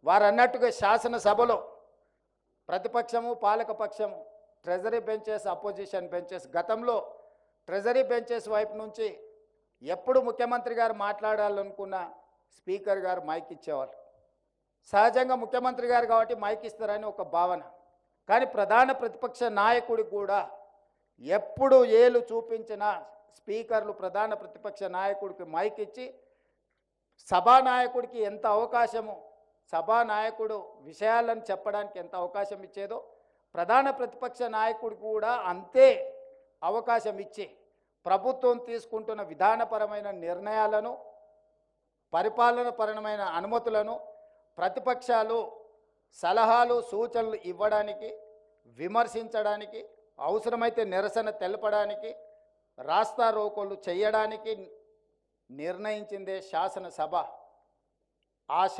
వారు అన్నట్టుగా శాసనసభలో ప్రతిపక్షము పాలకపక్షము ట్రెజరీ బెంచెస్ అపోజిషన్ బెంచెస్ గతంలో ట్రెజరీ బెంచెస్ వైపు నుంచి ఎప్పుడు ముఖ్యమంత్రి గారు మాట్లాడాలనుకున్న స్పీకర్ గారు మైక్ ఇచ్చేవాళ్ళు. సహజంగా ముఖ్యమంత్రి గారు కాబట్టి మైక్ ఇస్తారని ఒక భావన. కానీ ప్రధాన ప్రతిపక్ష నాయకుడికి కూడా ఎప్పుడు ఏలు చూపించిన స్పీకర్లు ప్రధాన ప్రతిపక్ష నాయకుడికి మైక్ ఇచ్చి సభానాయకుడికి ఎంత అవకాశము, సభానాయకుడు విషయాలను చెప్పడానికి ఎంత అవకాశం ఇచ్చేదో ప్రధాన ప్రతిపక్ష నాయకుడికి కూడా అంతే అవకాశం ఇచ్చి ప్రభుత్వం తీసుకుంటున్న విధానపరమైన నిర్ణయాలను, పరిపాలనపరమైన అనుమతులను ప్రతిపక్షాలు సలహాలు సూచనలు ఇవ్వడానికి, విమర్శించడానికి, అవసరమైతే నిరసన తెలపడానికి, రాస్తా రోకోలు చేయడానికి నిర్ణయించిందే శాసనసభ. ఆ